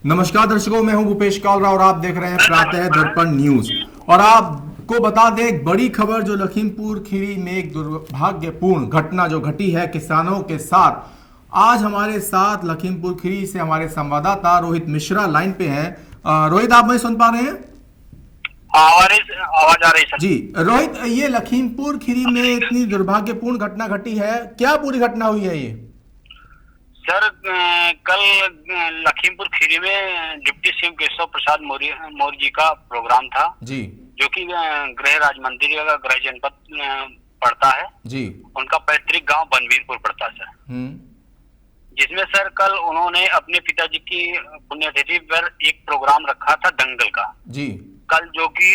नमस्कार दर्शकों, मैं हूं भूपेश कालरा और आप देख रहे हैं प्रातः दर्पण न्यूज। और आपको बता दें एक बड़ी खबर जो लखीमपुर खीरी में एक दुर्भाग्यपूर्ण घटना जो घटी है किसानों के साथ। आज हमारे साथ लखीमपुर खीरी से हमारे संवाददाता रोहित मिश्रा लाइन पे हैं। रोहित, आप मुझे सुन पा रहे हैं? आवाज आ रही सर। जी रोहित, ये लखीमपुर खीरी में इतनी दुर्भाग्यपूर्ण घटना घटी है, क्या पूरी घटना हुई है ये? सर, कल लखीमपुर खीरी में डिप्टी सीएम केशव प्रसाद मौर्य जी का प्रोग्राम था जी, जो कि गृह राज्य मंत्री का गृह जनपद पड़ता है जी। उनका पैतृक गांव बनवीरपुर पड़ता है सर। जिसमें सर कल उन्होंने अपने पिताजी की पुण्यतिथि पर एक प्रोग्राम रखा था दंगल का जी। कल, जो कि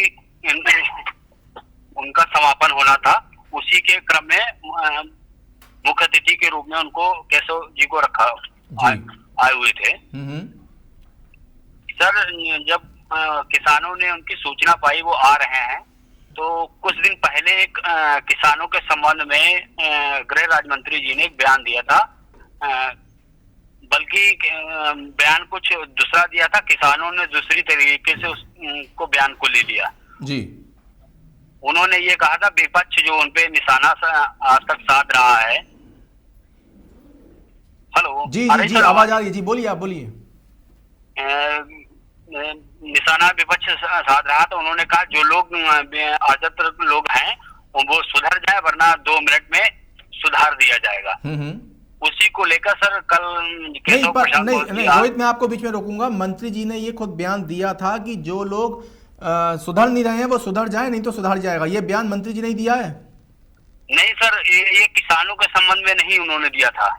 उनका समापन होना था। उसी के क्रम में मुख्य अतिथि के रूप में उनको केशव जी को रखा आए हुए थे। सर, जब किसानों ने उनकी सूचना पाई वो आ रहे हैं, तो कुछ दिन पहले एक किसानों के संबंध में गृह राज्य मंत्री जी ने एक बयान दिया था। बल्कि बयान कुछ दूसरा दिया था, किसानों ने दूसरी तरीके से उसको बयान को ले लिया जी। उन्होंने ये कहा था विपक्ष जो उनपे निशाना आज तक साध रहा है। हेलो जी जी जी, आवाज आ रही है जी, बोलिए, आप बोलिए। निशाना विपक्ष साध रहा, तो उन्होंने कहा जो लोग आजत्र लोग हैं वो सुधर जाए, वरना 2 मिनट में सुधार दिया जाएगा। उसी को लेकर सर कल नहीं रोहित, मैं आपको बीच में रोकूंगा। मंत्री जी ने ये खुद बयान दिया था कि जो लोग सुधर नहीं रहे हैं वो सुधर जाए, नहीं तो सुधर जाएगा। ये बयान मंत्री जी ने दिया है? नहीं सर, ये किसानों के संबंध में नहीं उन्होंने दिया था।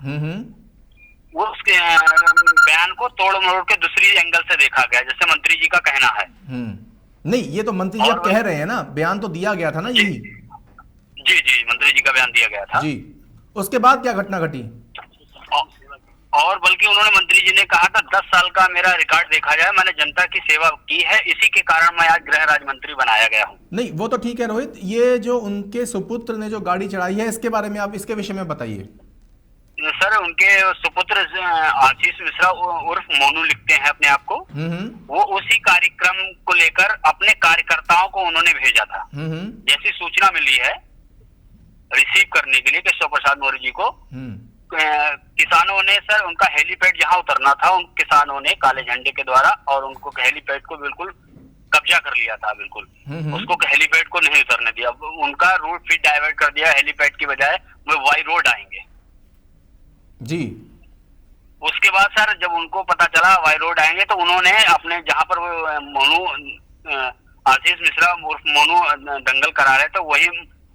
वो उसके बयान को तोड़ मरोड़ के दूसरी एंगल से देखा गया, जैसे मंत्री जी का कहना है। नहीं, ये तो मंत्री जी अब कह रहे हैं ना, बयान तो दिया गया था ना। यही जी जी, मंत्री जी का बयान दिया गया था जी। उसके बाद क्या घटना घटी? और बल्कि उन्होंने मंत्री जी ने कहा था 10 साल का मेरा रिकॉर्ड देखा जाए, मैंने जनता की सेवा की है, इसी के कारण मैं आज गृह राज्य मंत्री बनाया गया हूँ। नहीं, वो तो ठीक है रोहित। ये जो उनके सुपुत्र ने जो गाड़ी चढ़ाई है, इसके बारे में आप इसके विषय में बताइए। सर, उनके सुपुत्र आशीष मिश्रा उर्फ मोनू लिखते हैं अपने आप को। वो उसी कार्यक्रम को लेकर अपने कार्यकर्ताओं को उन्होंने भेजा था। जैसी सूचना मिली है रिसीव करने के लिए केशव प्रसाद मौर्य जी को, किसानों ने सर उनका हेलीपैड जहां उतरना था, उन किसानों ने काले झंडे के द्वारा और उनको हेलीपैड को बिल्कुल कब्जा कर लिया था। बिल्कुल उसको हेलीपैड को नहीं उतरने दिया, उनका रूट फिर डाइवर्ट कर दिया। हेलीपैड की बजाय वो वाई रोड आएंगे जी। उसके बाद सर जब उनको पता चला वाई रोड आएंगे, तो उन्होंने अपने जहां पर वो मोनू आशीष मिश्रा उर्फ मोनू दंगल करा रहे थे, वही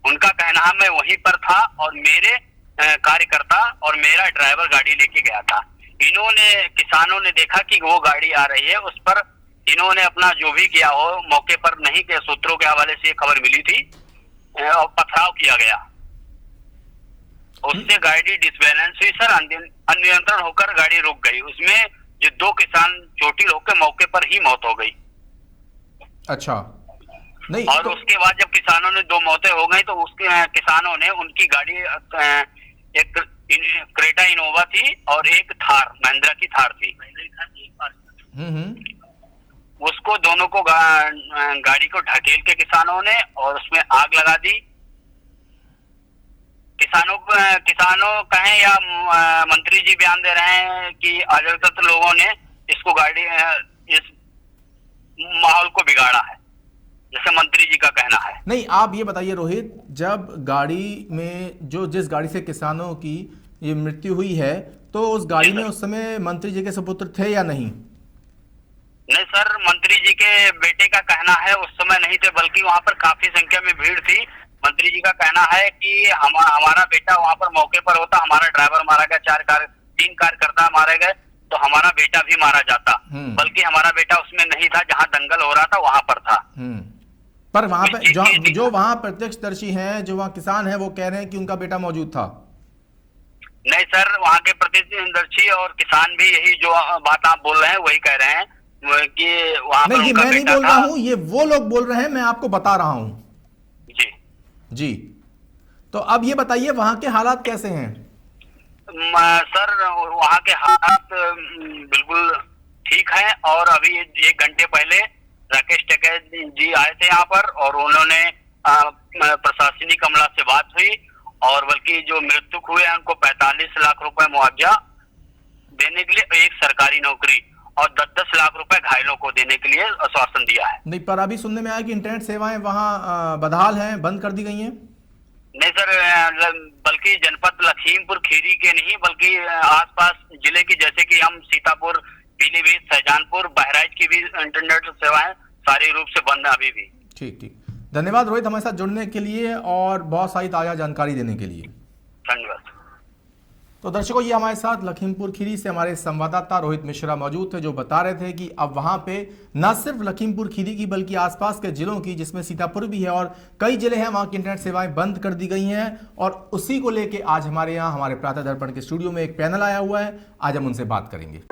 उनका कहना है मैं वहीं पर था और मेरे कार्यकर्ता और मेरा ड्राइवर गाड़ी लेके गया था। इन्होंने किसानों ने देखा कि वो गाड़ी आ रही है, उस पर इन्होंने अपना जो भी किया हो, मौके पर नहीं के सूत्रों के हवाले से खबर मिली थी, और पथराव किया गया। उससे गाड़ी डिसबैलेंस हुई सर, अनियंत्रण होकर गाड़ी रुक गई। उसमें जो 2 किसान चोटिल होकर मौके पर ही मौत हो गई। अच्छा, नहीं और तो उसके बाद जब किसानों ने 2 मौतें हो गई, तो उसके किसानों ने उनकी गाड़ी, एक क्रेटा इनोवा थी और एक थार, महिंद्रा की थार थी, उसको दोनों को गाड़ी को ढकेल के किसानों ने और उसमें आग लगा दी। किसानों कहें या मंत्री जी बयान दे रहे हैं कि अजरतत लोगों ने इसको इस माहौल को बिगाड़ा है, जैसे मंत्री जी का कहना है। नहीं, आप ये बताइए रोहित, जब गाड़ी में जिस गाड़ी से किसानों की ये मृत्यु हुई है, तो उस गाड़ी में उस समय मंत्री जी के सुपुत्र थे या नहीं? नहीं सर, मंत्री जी के बेटे का कहना है उस समय नहीं थे, बल्कि वहां पर काफी संख्या में भीड़ थी। मंत्री जी का कहना है कि हमारा बेटा वहां पर मौके पर होता, हमारा ड्राइवर मारा गया, 3 कार्यकर्ता मारे गए, तो हमारा बेटा भी मारा जाता। बल्कि हमारा बेटा उसमें नहीं था, जहां दंगल हो रहा था वहां पर था। पर वहां पे जो वहां प्रत्यक्षदर्शी हैं, जो वहां किसान हैं, वो कह रहे हैं कि उनका बेटा मौजूद था। नहीं सर, वहां के प्रत्यक्षदर्शी और किसान भी यही जो बात आप बोल रहे हैं वही कह रहे हैं कि वहां पर उनका मैं नहीं बोल रहा हूं, ये वो लोग बोल रहे हैं, मैं आपको बता रहा हूं। जी जी, तो अब ये बताइए वहां के हालात कैसे हैं? सर वहाँ के हालात बिल्कुल ठीक हैं और अभी 1 घंटे पहले राकेश टिकैत जी आए थे यहाँ पर और उन्होंने प्रशासनिक अमला से बात हुई और बल्कि जो मृतक हुए हैं उनको 45 लाख रुपए मुआवजा देने के लिए एक सरकारी नौकरी और 10-10 लाख रुपए घायलों को देने के लिए आश्वासन दिया है। नहीं, पर अभी सुनने में आया कि इंटरनेट सेवाएं वहां बदहाल हैं, बंद कर दी गई हैं। नहीं सर, बल्कि जनपद लखीमपुर खीरी के नहीं बल्कि आसपास जिले की, जैसे कि हम सीतापुर, पीलीभीत, शाहजहांपुर, बहराइच की भी इंटरनेट सेवाएं सारे रूप से बंद है अभी भी। ठीक ठीक, धन्यवाद रोहित हमारे साथ जुड़ने के लिए और बहुत सारी ताजा जानकारी देने के लिए। धन्यवाद। तो दर्शकों, ये हमारे साथ लखीमपुर खीरी से हमारे संवाददाता रोहित मिश्रा मौजूद थे, जो बता रहे थे कि अब वहां पे न सिर्फ लखीमपुर खीरी की बल्कि आसपास के जिलों की, जिसमें सीतापुर भी है और कई जिले हैं, वहां की इंटरनेट सेवाएं बंद कर दी गई हैं। और उसी को लेके आज हमारे यहाँ हमारे प्रातः दर्पण के स्टूडियो में एक पैनल आया हुआ है, आज हम उनसे बात करेंगे।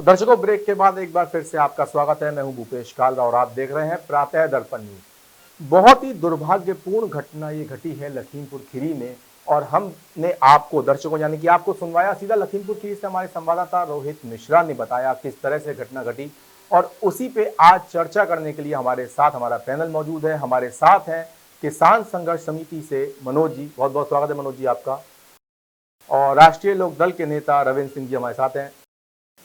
दर्शकों, ब्रेक के बाद एक बार फिर से आपका स्वागत है। मैं हूं भूपेश कालरा और आप देख रहे हैं प्रातः दर्पण न्यूज। बहुत ही दुर्भाग्यपूर्ण घटना ये घटी है लखीमपुर खीरी में और हमने आपको, दर्शकों यानी कि आपको सुनवाया सीधा लखीमपुर खीरी से। हमारे संवाददाता रोहित मिश्रा ने बताया किस तरह से घटना घटी और उसी पे आज चर्चा करने के लिए हमारे साथ हमारा पैनल मौजूद है। हमारे साथ हैं किसान संघर्ष समिति से मनोज जी, बहुत बहुत स्वागत है मनोज जी आपका। और राष्ट्रीय लोक दल के नेता रविंद्र सिंह जी हमारे साथ हैं,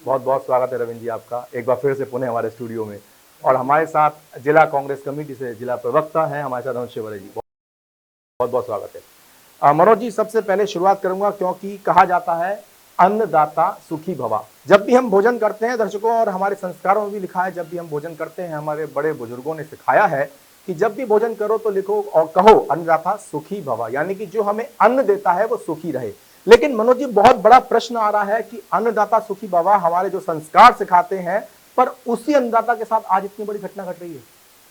बहुत बहुत स्वागत है रविंद्र जी आपका एक बार फिर से पुणे हमारे स्टूडियो में। और हमारे साथ जिला कांग्रेस कमेटी से जिला प्रवक्ता हैं हमारे साथ अनुज शिवरे जी, बहुत बहुत स्वागत है। मनोज जी, सबसे पहले शुरुआत करूंगा क्योंकि कहा जाता है अन्नदाता सुखी भवा। जब भी हम भोजन करते हैं दर्शकों, और हमारे संस्कारों में भी लिखा है, जब भी हम भोजन करते हैं हमारे बड़े बुजुर्गों ने सिखाया है कि जब भी भोजन करो तो लिखो और कहो अन्नदाता सुखी भवा, यानी कि जो हमें अन्न देता है वो सुखी रहे। लेकिन मनोज जी, बहुत बड़ा प्रश्न आ रहा है कि अन्नदाता सुखी भवा हमारे जो संस्कार सिखाते हैं, पर उसी अन्नदाता के साथ आज इतनी बड़ी घटना घट रही है।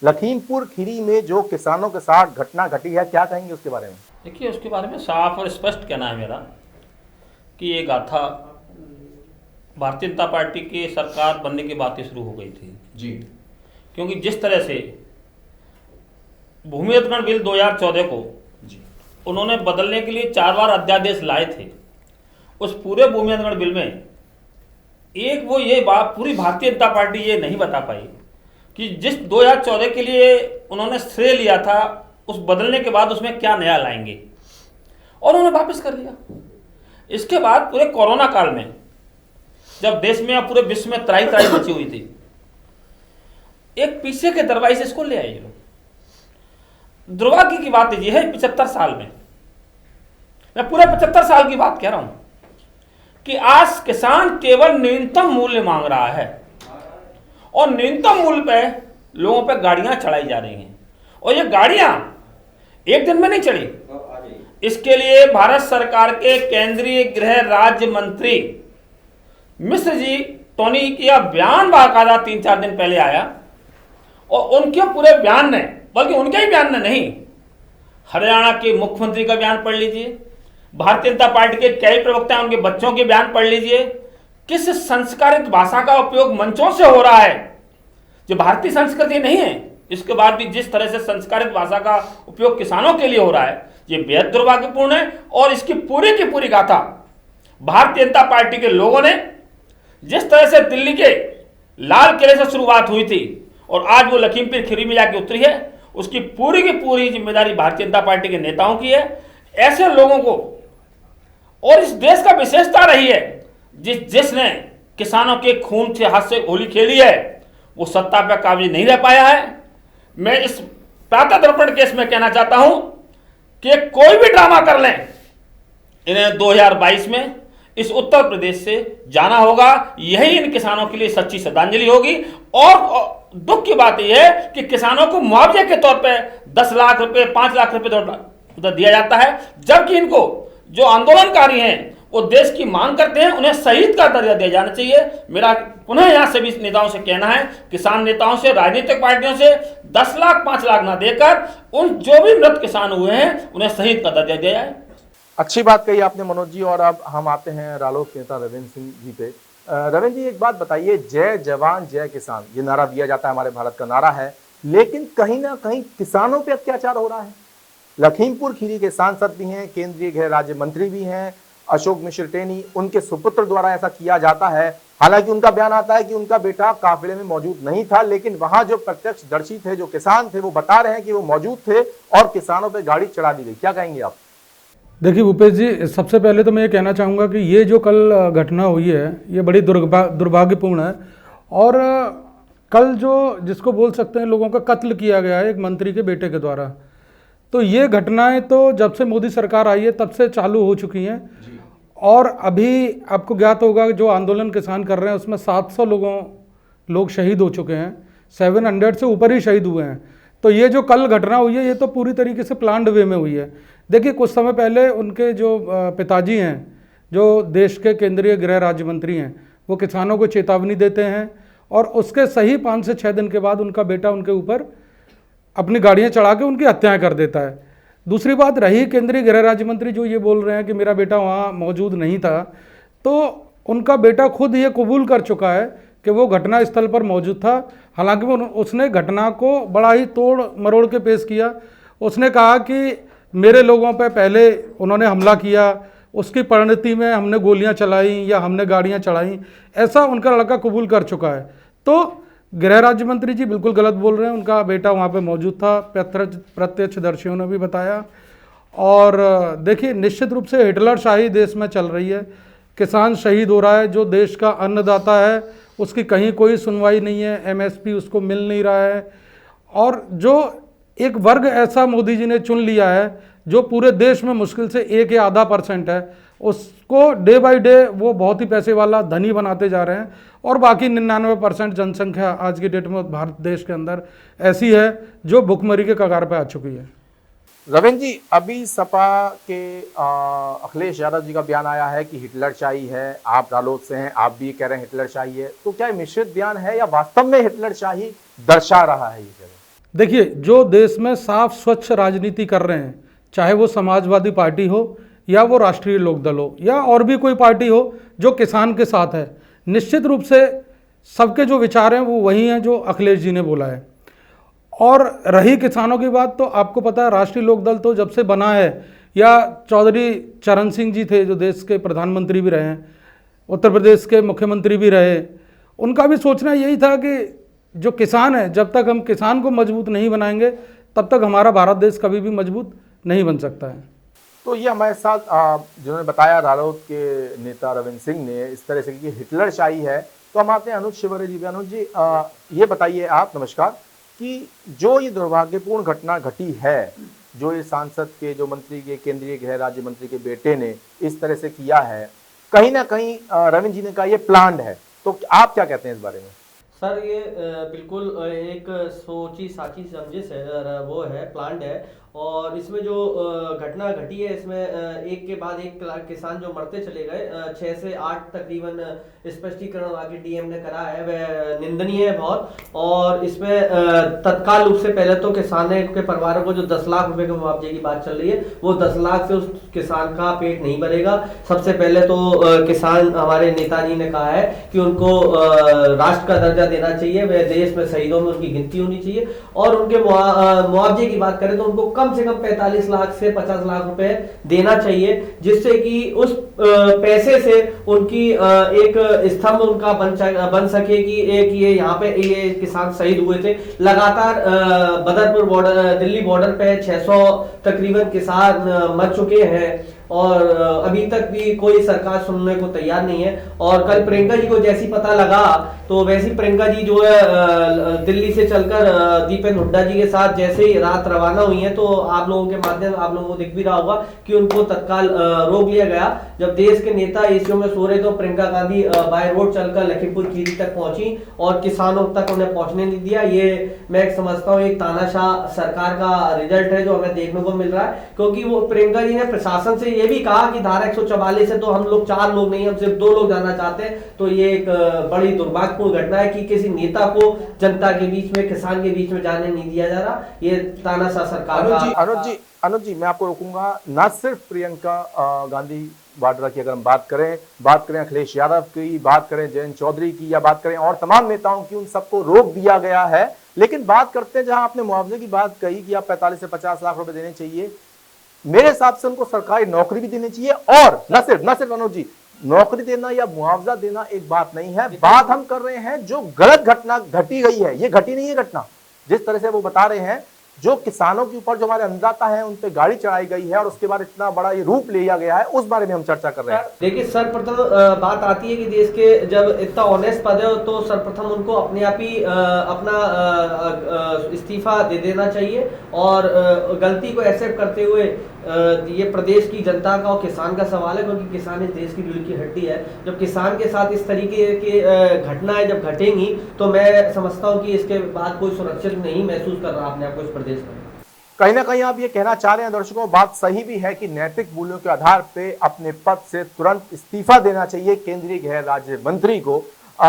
लखीमपुर खीरी में जो किसानों के साथ घटना घटी है, क्या कहेंगे उसके बारे में? देखिए, उसके बारे में साफ और स्पष्ट कहना है मेरा कि ये गाथा भारतीय जनता पार्टी की सरकार बनने की बातें शुरू हो गई थी जी। क्योंकि जिस तरह से भूमि अधिग्रहण बिल 2014 को उन्होंने बदलने के लिए 4 बार अध्यादेश लाए थे, उस पूरे भूमि अधिग्रहण बिल में एक वो ये बात पूरी भारतीय जनता पार्टी ये नहीं बता पाई कि जिस 2014 के लिए उन्होंने श्रेय लिया था, उस बदलने के बाद उसमें क्या नया लाएंगे, और उन्होंने वापस कर लिया। इसके बाद पूरे कोरोना काल में जब देश में या पूरे विश्व में त्राही त्राही मची हुई थी, एक पीछे के दरवाजे से इसको ले आए ये लोग। दुर्भाग्य की बात यह है 75 साल में, मैं पूरे 75 साल की बात कह रहा हूं, कि आज किसान केवल न्यूनतम मूल्य मांग रहा है और न्यूनतम मूल्य पे लोगों पे गाड़ियां चढ़ाई जा रही हैं। और ये गाड़ियां एक दिन में नहीं चढ़ी, इसके लिए भारत सरकार के केंद्रीय गृह राज्य मंत्री मिश्र जी टोनी का बयान बाकायदा 3-4 दिन पहले आया और उनके पूरे बयान ने, बल्कि उनके ही बयान ने नहीं, हरियाणा के मुख्यमंत्री का बयान पढ़ लीजिए, भारतीय जनता पार्टी के कई प्रवक्ता उनके बच्चों के बयान पढ़ लीजिए, किस संस्कारित भाषा का उपयोग मंचों से हो रहा है जो भारतीय संस्कृति नहीं है। इसके बाद भी जिस तरह से संस्कारित भाषा का उपयोग किसानों के लिए हो रहा है, ये बेहद दुर्भाग्यपूर्ण है। और इसकी पूरी की पूरी गाथा भारतीय जनता पार्टी के लोगों ने, जिस तरह से दिल्ली के लाल किले से शुरुआत हुई थी और आज वो लखीमपुर खीरी में जाके उतरी है, उसकी पूरी की पूरी जिम्मेदारी भारतीय जनता पार्टी के नेताओं की है। ऐसे लोगों को, और इस देश का विशेषता रही है जिसने किसानों के खून से हाथ से होली खेली है, वो सत्ता पर काबिज नहीं रह पाया है। मैं इस प्रातः दर्पण केस में कहना चाहता हूं कि कोई भी ड्रामा कर लें, इन्हें 2022 में इस उत्तर प्रदेश से जाना होगा। यही इन किसानों के लिए सच्ची श्रद्धांजलि होगी। और दुख की बात यह है कि किसानों को मुआवजे के तौर पे 10 लाख रुपए, 5 लाख रुपए उधर दिया जाता है, जबकि इनको जो आंदोलनकारी हैं वो देश की मांग करते हैं, उन्हें शहीद का दर्जा दिया जाना चाहिए। मेरा पुनः यहां सभी नेताओं से कहना है, किसान नेताओं से, राजनीतिक पार्टियों से 10 लाख 5 लाख ना देकर उन जो भी मृत किसान हुए हैं उन्हें शहीद का दर्जा दिया जाए। अच्छी बात कही आपने मनोज जी। और अब हम आते हैं रालोद नेता रविंद्र सिंह जी पे। रविंद्र जी, एक बात बताइए, जय जवान जय किसान ये नारा दिया जाता है, हमारे भारत का नारा है, लेकिन कहीं ना कहीं किसानों पे अत्याचार हो रहा है। लखीमपुर खीरी के सांसद भी हैं, केंद्रीय गृह राज्य मंत्री भी हैं, अशोक मिश्र टेनी, उनके सुपुत्र द्वारा ऐसा किया जाता है। हालांकि उनका बयान आता है कि उनका बेटा काफिले में मौजूद नहीं था, लेकिन वहां जो प्रत्यक्षदर्शी थे, जो किसान थे, वो बता रहे हैं कि वो मौजूद थे और किसानों पे गाड़ी चढ़ा दी गई। क्या कहेंगे आप? देखिए भूपेश जी, सबसे पहले तो मैं ये कहना चाहूँगा कि ये जो कल घटना हुई है ये बड़ी दुर्भाग्यपूर्ण है। और कल जो जिसको बोल सकते हैं लोगों का कत्ल किया गया है एक मंत्री के बेटे के द्वारा, तो ये घटनाएं तो जब से मोदी सरकार आई है तब से चालू हो चुकी हैं। और अभी आपको ज्ञात होगा जो आंदोलन किसान कर रहे हैं उसमें 700 लोग शहीद हो चुके हैं, 700 से ऊपर ही शहीद हुए हैं। तो ये जो कल घटना हुई है ये तो पूरी तरीके से प्लान्ड वे में हुई है। देखिए, कुछ समय पहले उनके जो पिताजी हैं, जो देश के केंद्रीय गृह राज्य मंत्री हैं, वो किसानों को चेतावनी देते हैं और उसके सही 5 से 6 दिन के बाद उनका बेटा उनके ऊपर अपनी गाड़ियां चढ़ा के उनकी हत्याएं कर देता है। दूसरी बात रही केंद्रीय गृह राज्य मंत्री जो ये बोल रहे हैं कि मेरा बेटा वहाँ मौजूद नहीं था, तो उनका बेटा खुद ये कबूल कर चुका है कि वो घटना स्थल पर मौजूद था। हालांकि उसने घटना को बड़ा ही तोड़ मरोड़ के पेश किया। उसने कहा कि मेरे लोगों पे पहले उन्होंने हमला किया, उसकी परिणति में हमने गोलियां चलाई या हमने गाड़ियां चलाई, ऐसा उनका लड़का कबूल कर चुका है। तो गृह राज्य मंत्री जी बिल्कुल गलत बोल रहे हैं, उनका बेटा वहाँ पे मौजूद था, प्रत्यक्षदर्शियों ने भी बताया। और देखिए, निश्चित रूप से हिटलरशाही देश में चल रही है, किसान शहीद हो रहा है, जो देश का अन्नदाता है उसकी कहीं कोई सुनवाई नहीं है, MSP उसको मिल नहीं रहा है। और जो एक वर्ग ऐसा मोदी जी ने चुन लिया है जो पूरे देश में मुश्किल से 1 या आधा % है, उसको डे बाय डे वो बहुत ही पैसे वाला धनी बनाते जा रहे हैं। और बाकी 99% जनसंख्या आज की डेट में भारत देश के अंदर ऐसी है जो भुखमरी के कगार पे आ चुकी है। रविंद्र जी, अभी सपा के अखिलेश यादव जी का बयान आया है कि हिटलरशाही है, आप रालोद से हैं, आप भी कह रहे हैं हिटलरशाही है, तो क्या मिश्रित बयान है या वास्तव में हिटलरशाही दर्शा रहा है ये जगह? देखिए, जो देश में साफ स्वच्छ राजनीति कर रहे हैं, चाहे वो समाजवादी पार्टी हो या वो राष्ट्रीय लोकदल हो या और भी कोई पार्टी हो जो किसान के साथ है, निश्चित रूप से सबके जो विचार हैं वो वही हैं जो अखिलेश जी ने बोला है। और रही किसानों की बात, तो आपको पता है राष्ट्रीय लोकदल तो जब से बना है, या चौधरी चरण सिंह जी थे जो देश के प्रधानमंत्री भी रहे हैं, उत्तर प्रदेश के मुख्यमंत्री भी रहे, उनका भी सोचना यही था कि जो किसान है, जब तक हम किसान को मजबूत नहीं बनाएंगे तब तक हमारा भारत देश कभी भी मजबूत नहीं बन सकता है। तो ये हमारे साथ जिन्होंने बताया रालोद के नेता रविंद्र सिंह ने इस तरह से कि हिटलरशाही है। तो हम आते हैं अनुज शिवरे जी। अनुज जी, ये बताइए आप, नमस्कार, कि जो ये दुर्भाग्यपूर्ण घटना घटी है, जो ये सांसद के, जो मंत्री के, केंद्रीय गृह राज्य मंत्री के बेटे ने इस तरह से किया है, कहीं ना कहीं रविंद्र जी ने कहा ये प्लान्ड है, तो आप क्या कहते हैं इस बारे में? सर, ये बिल्कुल एक सोची साची समझे से वो है, प्लान्ड है। और इसमें जो घटना घटी है, इसमें एक के बाद एक किसान जो मरते चले गए, 6 से 8 तकरीबन स्पष्टीकरण आगे डीएम ने करा है, वह निंदनीय है बहुत। और इसमें तत्काल रूप से पहले तो किसान के परिवारों को जो 10 लाख रुपए के मुआवजे की बात चल रही है, वो 10 लाख से उस किसान का पेट नहीं भरेगा। सबसे पहले तो किसान, हमारे नेताजी ने कहा है कि उनको राष्ट्र का दर्जा देना चाहिए, वह देश में शहीदों में उनकी गिनती होनी चाहिए। और उनके मुआवजे की बात करें तो उनको कम से कम 45 लाख से 50 लाख रुपए देना चाहिए, जिससे कि उस पैसे से उनकी एक स्तंभ उनका बन सके कि एक ये यहाँ पे ये किसान शहीद हुए थे। लगातार बदरपुर बॉर्डर, दिल्ली बॉर्डर पे 600 तकरीबन किसान मर चुके हैं। और अभी तक भी कोई सरकार सुनने को तैयार नहीं है। और कल प्रियंका जी को जैसी पता लगा तो वैसी प्रियंका जी जो है दिल्ली से चलकर दीपेंद्र हुड्डा जी के साथ जैसे ही रात रवाना हुई है, तो आप लोगों के माध्यम आप लोगों को दिख भी रहा होगा कि उनको तत्काल रोक लिया गया। जब देश के नेता एसीओ में सो रहे तो प्रियंका गांधी बाय रोड चलकर लखीमपुर खीरी तक पहुंची और किसानों तक उन्हें पहुंचने नहीं दिया। ये मैं समझता हूँ एक तानाशाह सरकार का रिजल्ट है जो हमें देखने को मिल रहा है, क्योंकि वो प्रियंका जी ने प्रशासन से ये भी कहा कि धारा 144 से तो हम लोग 4 लोग नहीं, हम सिर्फ 2 लोग जाना चाहते हैं। तो ये एक बड़ी दुर्भाग्यपूर्ण घटना है कि किसी नेता को जनता के बीच में, किसान के बीच में जाने नहीं दिया जा रहा। ये तानाशाह सरकार का। अनुज जी मैं आपको रोकूंगा। न सिर्फ प्रियंका गांधी वाड्रा की अगर हम बात करें अखिलेश यादव की, बात करें जयंत चौधरी की, या बात करें और तमाम नेताओं की, उन सबको रोक दिया गया है। लेकिन बात करते हैं, जहां आपने मुआवजे की बात कही कि आप 45 से 50 लाख रुपए देने चाहिए, मेरे हिसाब से उनको सरकारी नौकरी भी देनी चाहिए। और न सिर्फ अनुज जी, नौकरी देना या मुआवजा देना एक बात नहीं है, बात हम कर रहे हैं जो गलत घटना घटी गई है। ये घटी नहीं है घटना, जिस तरह से वो बता रहे हैं, जो किसानों के ऊपर जो हमारे अन्नदाता हैं उन पे गाड़ी चढ़ाई गई है और उसके बाद इतना बड़ा ये रूप लिया गया है, उस बारे में हम चर्चा कर रहे हैं। देखिए सर्वप्रथम बात आती है कि देश के जब इतना ऑनेस्ट पद है तो सर्वप्रथम उनको अपने आप ही अपना इस्तीफा दे देना चाहिए और गलती को एक्सेप्ट करते हुए ये प्रदेश की जनता का और किसान का सवाल है, क्योंकि किसान इस देश की रीढ़ की हड्डी है। जब किसान के साथ इस तरीके की घटनाएं जब घटेंगी तो मैं समझता हूं कि इसके बाद कोई सुरक्षित नहीं महसूस कर रहा अपने आप को इस प्रदेश में। कहीं ना कहीं आप ये कहना चाह रहे हैं दर्शकों, बात सही भी है कि नैतिक मूल्यों के आधार पे अपने पद से तुरंत इस्तीफा देना चाहिए केंद्रीय गृह राज्य मंत्री को।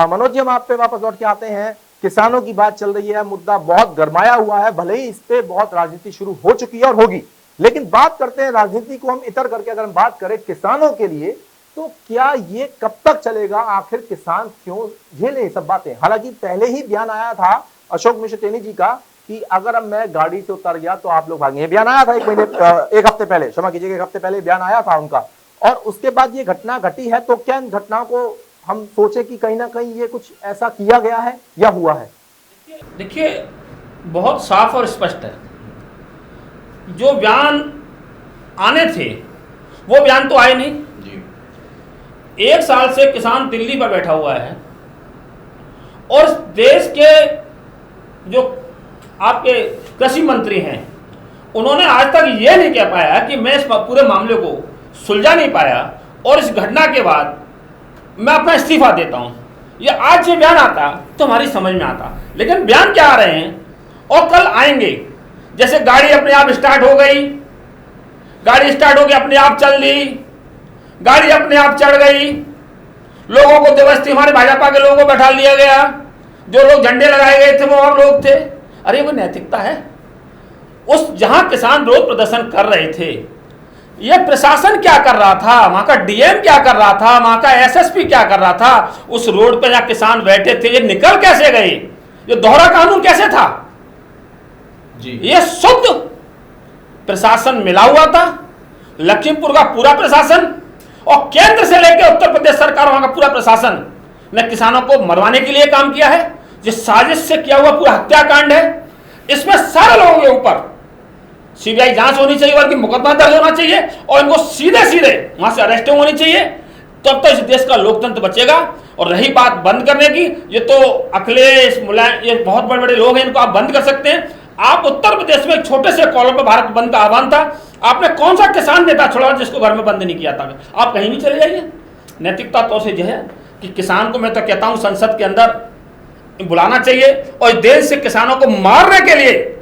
मनोज जी हम आप पे वापस लौट के आते हैं। किसानों की बात चल रही है, मुद्दा बहुत गरमाया हुआ है, भले ही इस पे बहुत राजनीति शुरू हो चुकी है और होगी, लेकिन बात करते हैं राजनीति को हम इतर करके। अगर हम बात करें किसानों के लिए, तो क्या ये कब तक चलेगा? आखिर किसान क्यों झेले सब बातें? हालांकि पहले ही बयान आया था अशोक मिश्र टेनी जी का कि अगर अब मैं गाड़ी से उतर गया तो आप लोग भागेंगे। बयान आया था एक हफ्ते पहले, क्षमा कीजिएगा, 1 हफ्ते पहले बयान आया था उनका। और उसके बाद ये घटना घटी है, तो क्या इन घटनाओं को हम सोचे कि कहीं ना कहीं ये कुछ ऐसा किया गया है या हुआ है? देखिए बहुत साफ और स्पष्ट है, जो बयान आने थे वो बयान तो आए नहीं जी। 1 साल से किसान दिल्ली पर बैठा हुआ है और देश के जो आपके कृषि मंत्री हैं उन्होंने आज तक ये नहीं कह पाया कि मैं इस पूरे मामले को सुलझा नहीं पाया और इस घटना के बाद मैं अपना इस्तीफा देता हूं। ये आज ये बयान आता तो हमारी समझ में आता, लेकिन बयान क्या आ रहे हैं और कल आएंगे। जैसे गाड़ी अपने आप स्टार्ट हो गई, गाड़ी स्टार्ट होकर अपने आप चल दी, गाड़ी अपने आप चढ़ गई, लोगों को जबरदस्ती हमारे भाजपा के लोगों को बैठा लिया गया, जो लोग झंडे लगाए गए थे वो और लोग थे। अरे वो नैतिकता है? उस जहां किसान विरोध प्रदर्शन कर रहे थे, ये प्रशासन क्या कर रहा था, वहां का डीएम क्या कर रहा था, वहां का एसएसपी क्या कर रहा था, उस रोड पे जहां किसान बैठे थे ये निकल कैसे गए? ये दोहरा कानून कैसे था जी? ये शुद्ध प्रशासन मिला हुआ था, लखीमपुर का पूरा प्रशासन और केंद्र से लेकर उत्तर प्रदेश सरकार वहां का पूरा प्रशासन ने किसानों को मरवाने के लिए काम किया है। जिस साजिश से किया हुआ पूरा हत्याकांड है, इसमें सारे लोगों के ऊपर सीबीआई जांच होनी चाहिए, बल्कि मुकदमा दर्ज होना चाहिए और इनको सीधे सीधे वहां से अरेस्ट होनी चाहिए। तब तो इस देश का लोकतंत्र बचेगा। और रही बात बंद करने की, ये तो अखिलेश मुलायम, ये बहुत बड़े बड़े लोग हैं, इनको आप बंद कर सकते हैं। आप उत्तर प्रदेश में एक छोटे से कॉलम पर भारत बंद का आह्वान था, आपने कौन सा किसान नेता छोड़ा जिसको घर में बंद नहीं किया था? आप कहीं नहीं चले जाइए। नैतिकता तो से जो है कि किसान को मैं तो कहता हूं संसद के अंदर बुलाना चाहिए और देश से किसानों को मारने के लिए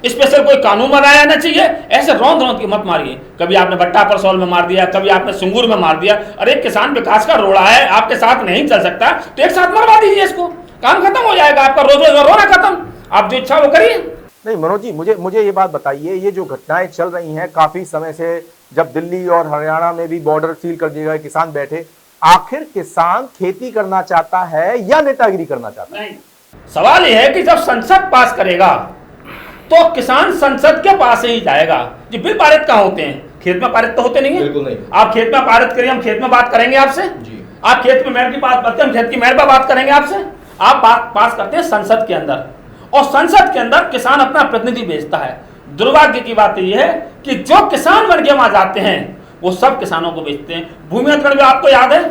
स्पेशल कोई कानून बनाया जाना चाहिए। ऐसे रौंद रौंद की मत मारिए। कभी आपने भट्टा परसौल में मार दिया, कभी आपने सुंगूर में मार दिया। अरे किसान विकास का रोड़ा है, आपके साथ नहीं चल सकता तो एक साथ मरवा दीजिए इसको, काम खत्म हो जाएगा, आपका रोज रोज रोना खत्म। आप जो इच्छा वो करिए। नहीं मनोज जी, मुझे ये बात बताइए, ये जो घटनाएं चल रही हैं काफी समय से, जब दिल्ली और हरियाणा में भी बॉर्डर सील कर दिए गए, किसान बैठे, आखिर किसान खेती करना चाहता है या नेतागिरी करना चाहता है? नहीं, सवाल यह है कि जब संसद पास करेगा तो किसान संसद के पास ही जाएगा। जी बिल पारित कहाँ होते हैं? खेत में पारित तो होते नहीं है। बिल्कुल नहीं। आप खेत में पारित करिए, हम खेत में बात करेंगे आपसे जी। आप खेत में मेहनत की बात करते हैं, हम खेत की मेहनत पर बात करेंगे आपसे। आप बात पास करते हैं संसद के अंदर और संसद के अंदर किसान अपना प्रतिनिधि भेजता है। दुर्भाग्य की बात यह है कि जो किसान वर्ग वहां जाते हैं वो सब किसानों को बेचते हैं। भूमि अधिग्रहण भी आपको याद है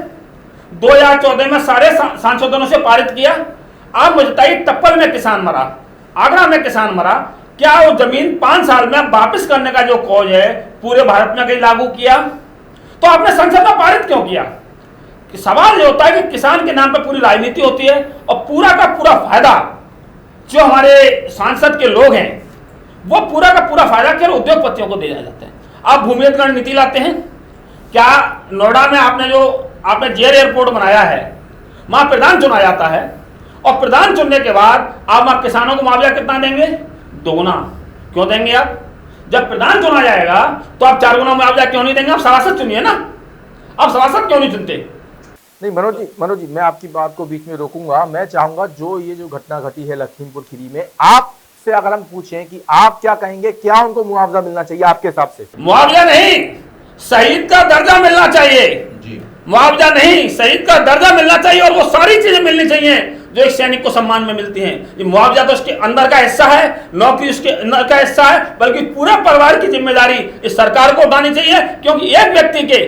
2014 में सारे सांसदों ने पारित किया। आप मुझे बताइए, टप्पल में किसान मरा, आगरा में किसान मरा, क्या वो जमीन 5 साल में वापस करने का जो कॉज है पूरे भारत में कहीं लागू किया? तो आपने संसद में पारित क्यों किया? कि सवाल ये होता है कि किसान के नाम पर पूरी राजनीति होती है और पूरा का पूरा फायदा जो हमारे सांसद के लोग हैं वो पूरा का पूरा फायदा केवल उद्योगपतियों को दिया जाता है। आप भूमि अधिग्रहण नीति लाते हैं, क्या नोएडा में आपने जेल एयरपोर्ट बनाया है, वहां प्रधान चुना जाता है और प्रधान चुनने के बाद आप वहां किसानों को मुआवजा कितना देंगे? दोगुना। क्यों देंगे आप? जब प्रधान चुना जाएगा तो आप 4 गुना मुआवजा क्यों नहीं देंगे? आप सभासद चुनिए ना, आप सभासद क्यों नहीं चुनते? नहीं मनोज जी मैं आपकी बात को बीच में रोकूंगा। मैं चाहूंगा ये जो घटना घटी है लखीमपुर खीरी में, आपसे अगर हम पूछें कि आप क्या कहेंगे, क्या उनको मुआवजा मिलना चाहिए आपके हिसाब से? मुआवजा नहीं, शहीद का दर्जा मिलना चाहिए जी। मुआवजा नहीं, शहीद का दर्जा मिलना चाहिए और वो सारी चीजें मिलनी चाहिए जो एक सैनिक को सम्मान में मिलती हैं। ये मुआवजा तो उसके अंदर का हिस्सा है, नौकरी उसके अंदर का हिस्सा है, बल्कि पूरे परिवार की जिम्मेदारी इस सरकार को उठानी चाहिए, क्योंकि एक व्यक्ति के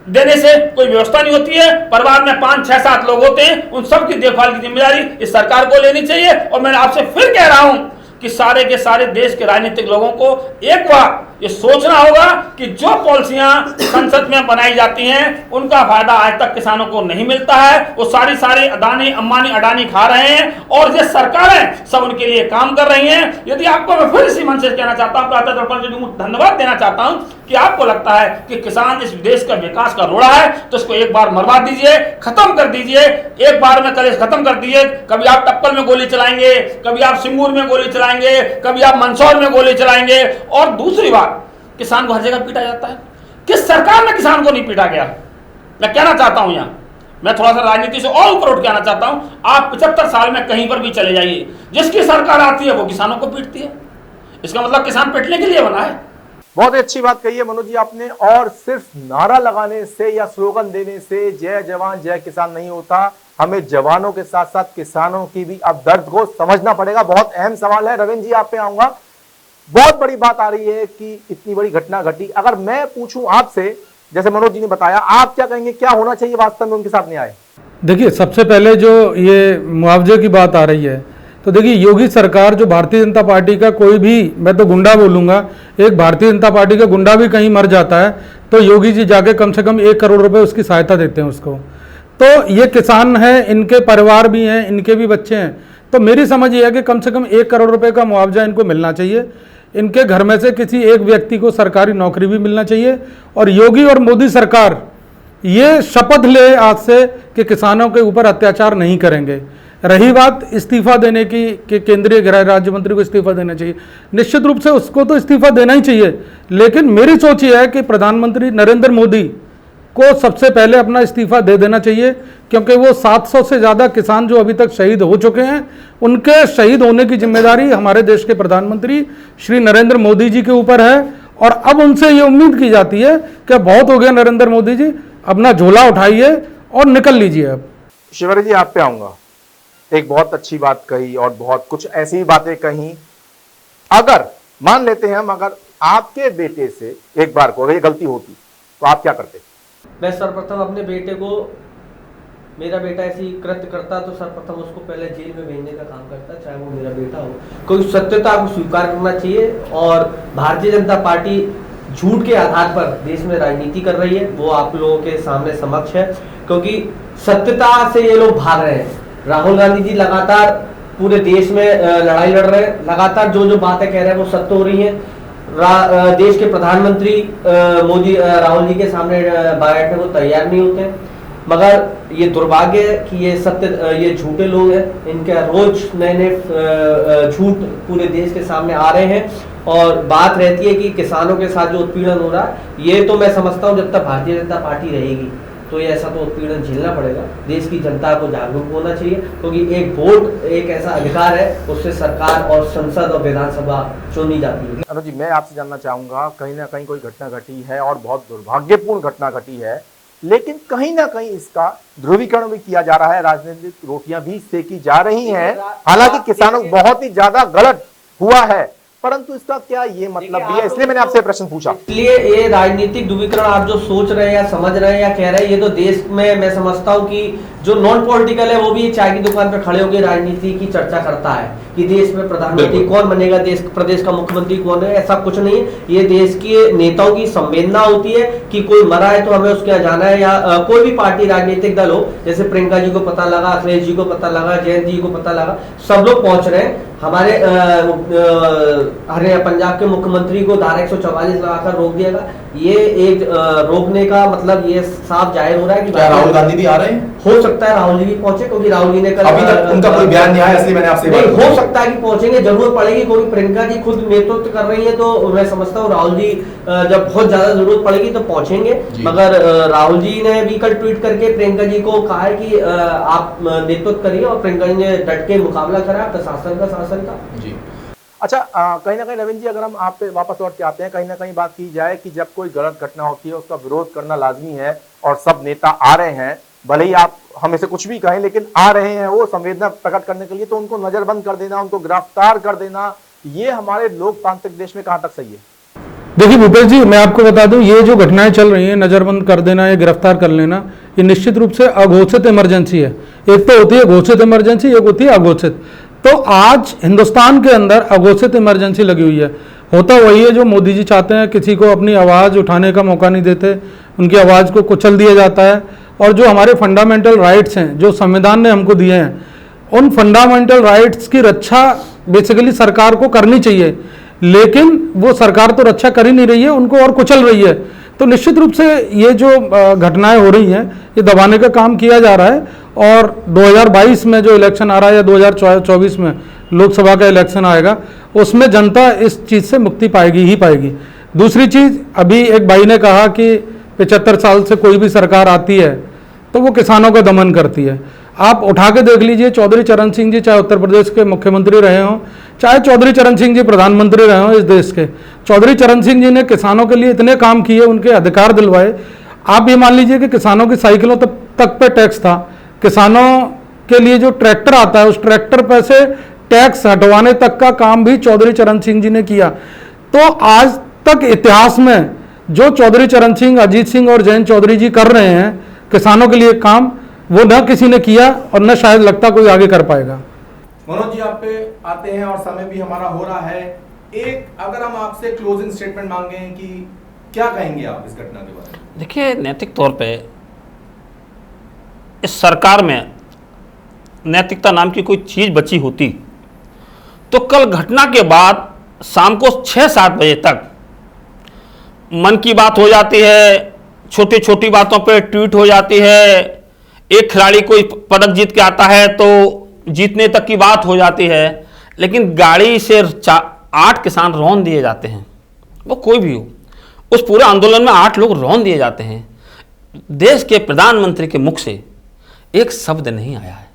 देने से कोई व्यवस्था नहीं होती है। परिवार में 5, 6, 7 लोग होते हैं, उन सब की देखभाल की जिम्मेदारी इस सरकार को लेनी चाहिए। और मैं आपसे फिर कह रहा हूं कि सारे के सारे देश के राजनीतिक लोगों को एक बार ये सोचना होगा कि जो पॉलिसियां संसद में बनाई जाती हैं उनका फायदा आज तक किसानों को नहीं मिलता है। वो सारी अदानी, अंबानी, अडानी खा रहे हैं और ये सरकारें सब उनके लिए काम कर रही हैं। यदि आपको मैं फिर इसी मंच से कहना चाहता हूं, प्रातः दर्पण को धन्यवाद देना चाहता हूं कि आपको लगता है कि किसान इस देश का विकास का रोड़ा है तो इसको एक बार मरवा दीजिए, खत्म कर दीजिए, एक बार में कलेश खत्म कर दीजिए। कभी आप टप्पल में गोली चलाएंगे, कभी आप सिंगूर में गोली चलाएंगे, कभी आप मंदसौर में गोली चलाएंगे। और दूसरी बात, किसान को हर जगह पीटा जाता है। किस सरकार में किसान को नहीं पीटा गया? मैं कहना चाहता हूं यहां, मैं थोड़ा सा राजनीति से और ऊपर उठ के आना चाहता हूं। आप 75 साल में कहीं पर भी चले जाइए, जिसकी सरकार आती है वो किसानों को पीटती है। इसका मतलब किसान पीटने के लिए बना है। बहुत अच्छी बात कही है मनोज जी आपने। और सिर्फ नारा लगाने से या स्लोगन देने से जय जवान जय किसान नहीं होता, हमें जवानों के साथ साथ किसानों की भी अब दर्द को समझना पड़ेगा। बहुत अहम सवाल है। रविंद्र जी आप पे आऊंगा। बहुत बड़ी बात आ रही है कि इतनी बड़ी घटना घटी, अगर मैं पूछूं आपसे, जैसे मनोज जी ने बताया, आप क्या कहेंगे, क्या होना चाहिए वास्तव में उनके साथ न्याय? देखिए, सबसे पहले जो ये मुआवजे की बात आ रही है, तो देखिए योगी सरकार, जो भारतीय जनता पार्टी का कोई भी, मैं तो गुंडा बोलूंगा, एक भारतीय जनता पार्टी का गुंडा भी कहीं मर जाता है तो योगी जी जाके कम से कम 1 करोड़ रुपए उसकी सहायता देते हैं उसको। तो ये किसान है, इनके परिवार भी हैं, इनके भी बच्चे हैं, तो मेरी समझ ये है कि कम से कम 1 करोड़ रुपए का मुआवजा इनको मिलना चाहिए। इनके घर में से किसी एक व्यक्ति को सरकारी नौकरी भी मिलना चाहिए। और योगी और मोदी सरकार ये शपथ ले आज से कि किसानों के ऊपर अत्याचार नहीं करेंगे। रही बात इस्तीफा देने की कि केंद्रीय गृह राज्य मंत्री को इस्तीफा देना चाहिए, निश्चित रूप से उसको तो इस्तीफा देना ही चाहिए, लेकिन मेरी सोच ये है कि प्रधानमंत्री नरेंद्र मोदी को सबसे पहले अपना इस्तीफा दे देना चाहिए, क्योंकि वो 700 से ज़्यादा किसान जो अभी तक शहीद हो चुके हैं, उनके शहीद होने की जिम्मेदारी हमारे देश के प्रधानमंत्री श्री नरेंद्र मोदी जी के ऊपर है। और अब उनसे ये उम्मीद की जाती है कि बहुत हो गया नरेंद्र मोदी जी, अपना झोला उठाइए और निकल लीजिए। अब शिवराज जी आप पे आऊंगा। एक बहुत अच्छी बात कही और बहुत कुछ ऐसी बातें कही। अगर मान लेते हैं हम, अगर आपके बेटे से एक बार को अगर ये गलती होती तो आप क्या करते? मैं सर्वप्रथम अपने बेटे को, मेरा बेटा ऐसी कृत्य करता तो सर्वप्रथम उसको पहले जेल में भेजने का काम करता, चाहे वो मेरा बेटा हो। कोई सत्यता को स्वीकार करना चाहिए। और भारतीय जनता पार्टी झूठ के आधार पर देश में राजनीति कर रही है, वो आप लोगों के सामने समक्ष है, क्योंकि सत्यता से ये लोग भाग रहे हैं। राहुल गांधी जी लगातार पूरे देश में लड़ाई लड़ रहे हैं, लगातार जो बातें कह रहे हैं वो सत्य हो रही है। देश के प्रधानमंत्री मोदी राहुल जी के सामने बैठने को तैयार नहीं होते, मगर ये दुर्भाग्य है कि ये झूठे लोग हैं। इनके रोज नए झूठ पूरे देश के सामने आ रहे हैं। और बात रहती है कि किसानों के साथ जो उत्पीड़न हो रहा है, ये तो मैं समझता हूँ जब तक भारतीय जनता पार्टी रहेगी तो ये ऐसा तो उत्पीड़न झेलना पड़ेगा। देश की जनता को जागरूक होना चाहिए, क्योंकि एक वोट एक ऐसा अधिकार है, उससे सरकार और संसद और विधानसभा चुनी जाती है। अनुज जी मैं आपसे जानना चाहूंगा, कहीं ना कहीं कोई घटना घटी है और बहुत दुर्भाग्यपूर्ण घटना घटी है, लेकिन कहीं ना कहीं इसका ध्रुवीकरण भी किया जा रहा है, राजनीतिक रोटियां भी सेकी जा रही हैं। हालांकि किसानों बहुत ही ज्यादा गलत हुआ है परंतु इसका क्या ये मतलब भी है, इसलिए मैंने आपसे प्रश्न पूछा। इसलिए ये राजनीतिक ध्रुवीकरण आप जो सोच रहे हैं या समझ रहे हैं या कह रहे हैं, ये तो देश में मैं समझता हूँ कि जो नॉन पॉलिटिकल है वो भी चाय की दुकान पर खड़े होकर राजनीति की चर्चा करता है कि देश में प्रधानमंत्री कौन बनेगा, देश प्रदेश का मुख्यमंत्री कौन है। ऐसा कुछ नहीं है, ये देश के नेताओं की संवेदना होती है कि कोई मरा है तो हमें उसके यहाँ जाना है, या कोई भी पार्टी राजनीतिक दल हो, जैसे प्रियंका जी को पता लगा, अखिलेश जी को पता लगा, जयंत जी को पता लगा, सब लोग पहुंच रहे हैं। हमारे हरियाणा पंजाब के मुख्यमंत्री को धारा 144 लगाकर रोक दिया गया। ये एक रोकने का मतलब ये साफ जाहिर हो रहा है कि राहुल गांधी भी आ रहे हैं, हो सकता है राहुल जी भी पहुंचे, क्योंकि राहुल जी ने कल अभी तक उनका कोई बयान नहीं आया, इसलिए मैंने आपसे हो सकता है कि पहुंचेंगे, जरूरत पड़ेगी, क्योंकि प्रियंका जी खुद नेतृत्व कर रही है, तो मैं समझता हूँ राहुल जी जब बहुत ज्यादा जरूरत पड़ेगी तो पहुंचेंगे। मगर राहुल जी ने भी कल ट्वीट करके प्रियंका जी को कहा है कि आप नेतृत्व करिए, और प्रियंका जी ने डट के मुकाबला करा प्रशासन का, शासन का। जी अच्छा, कहीं ना कहीं नवीन जी, अगर हम आप पे वापस लौट के आते हैं, कहीं ना कहीं बात की जाए कि जब कोई गलत घटना होती है उसका विरोध करना लाजमी है, और सब नेता आ रहे हैं, भले ही आप हमें से कुछ भी कहें, लेकिन आ रहे हैं वो संवेदना प्रकट करने के लिए, तो उनको नजरबंद कर देना, उनको गिरफ्तार कर देना, ये हमारे लोकतांत्रिक देश में कहां तक सही है? देखिए भूपेश जी, मैं आपको बता दूं, ये जो घटनाएं चल रही हैं, नज़रबंद कर देना या गिरफ्तार कर लेना, ये निश्चित रूप से अघोषित इमरजेंसी है। एक तो होती है घोषित इमरजेंसी, एक होती है अघोषित। तो आज हिंदुस्तान के अंदर अघोषित इमरजेंसी लगी हुई है। होता वही है जो मोदी जी चाहते हैं, किसी को अपनी आवाज़ उठाने का मौका नहीं देते, उनकी आवाज़ को कुचल दिया जाता है। और जो हमारे फंडामेंटल राइट्स हैं, जो संविधान ने हमको दिए हैं, उन फंडामेंटल राइट्स की रक्षा बेसिकली सरकार को करनी चाहिए, लेकिन वो सरकार तो रक्षा कर ही नहीं रही है, उनको और कुचल रही है। तो निश्चित रूप से ये जो घटनाएं हो रही हैं, ये दबाने का काम किया जा रहा है। और 2022 में जो इलेक्शन आ रहा है, या 2024 में लोकसभा का इलेक्शन आएगा, उसमें जनता इस चीज़ से मुक्ति पाएगी ही पाएगी। दूसरी चीज़, अभी एक भाई ने कहा कि 75 साल से कोई भी सरकार आती है तो वो किसानों का दमन करती है। आप उठा के देख लीजिए, चौधरी चरण सिंह जी चाहे उत्तर प्रदेश के मुख्यमंत्री रहे हों, चाहे चौधरी चरण सिंह जी प्रधानमंत्री रहे हों इस देश के, चौधरी चरण सिंह जी ने किसानों के लिए इतने काम किए, उनके अधिकार दिलवाए। आप ये मान लीजिए कि किसानों की साइकिलों तक पे टैक्स था, किसानों के लिए जो ट्रैक्टर आता है उस ट्रैक्टर पर से टैक्स हटवाने तक का काम भी चौधरी चरण सिंह जी ने किया। तो आज तक इतिहास में जो चौधरी चरण सिंह, अजीत सिंह और जयंत चौधरी जी कर रहे हैं किसानों के लिए काम, वो न किसी ने किया और न शायद लगता कोई आगे कर पाएगा। मनोज जी, आप पे आते हैं और समय भी हमारा हो रहा है। एक अगर हम आपसे क्लोजिंग स्टेटमेंट मांगे कि क्या कहेंगे आप इस घटना के बारे में? देखिए, नैतिक तौर पे इस सरकार में नैतिकता नाम की कोई चीज़ बची होती तो कल घटना के बाद शाम को 6-7 बजे तक मन की बात हो जाती है, छोटी छोटी बातों पे ट्वीट हो जाती है, एक खिलाड़ी कोई पदक जीत के आता है तो जीतने तक की बात हो जाती है, लेकिन गाड़ी से 8 किसान रौंद दिए जाते हैं, वो कोई भी हो, उस पूरे आंदोलन में 8 लोग रौंद दिए जाते हैं। देश के प्रधानमंत्री के मुख से एक शब्द नहीं आया है,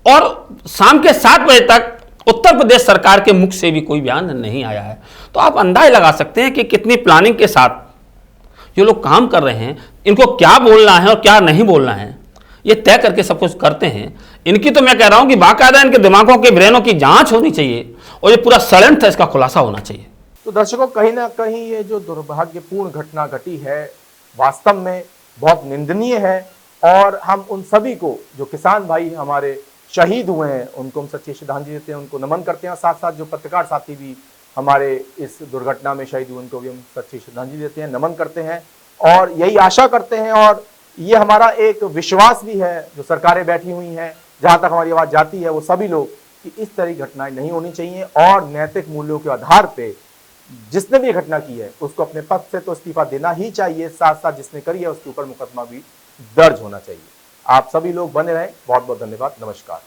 और शाम के 7 बजे तक उत्तर प्रदेश सरकार के मुख से भी कोई बयान नहीं आया है। तो आप अंदाज लगा सकते हैं कि कितनी प्लानिंग के साथ जो लोग काम कर रहे हैं, इनको क्या बोलना है और क्या नहीं बोलना है, ये तय करके सब कुछ करते हैं। इनकी तो मैं कह रहा हूं कि बाकायदा इनके दिमागों के ब्रेनों की जांच होनी चाहिए, और ये पूरा षड्यंत्र है, इसका खुलासा होना चाहिए। तो दर्शकों, कहीं ना कहीं ये जो दुर्भाग्यपूर्ण घटना घटी है वास्तव में बहुत निंदनीय है, और हम उन सभी को जो किसान भाई हमारे शहीद हुए हैं उनको हम सच्ची श्रद्धांजलि देते हैं, उनको नमन करते हैं। साथ साथ जो पत्रकार साथी भी हमारे इस दुर्घटना में शहीद हुए उनको भी हम सच्ची श्रद्धांजलि देते हैं, नमन करते हैं, और यही आशा करते हैं, और ये हमारा एक विश्वास भी है जो सरकारें बैठी हुई हैं, जहां तक हमारी आवाज जाती है वो सभी लोग, कि इस तरह की घटनाएं नहीं होनी चाहिए, और नैतिक मूल्यों के आधार पे जिसने भी घटना की है उसको अपने पद से तो इस्तीफा देना ही चाहिए, साथ साथ जिसने करी है उसके ऊपर मुकदमा भी दर्ज होना चाहिए। आप सभी लोग बने रहें, बहुत बहुत धन्यवाद, नमस्कार।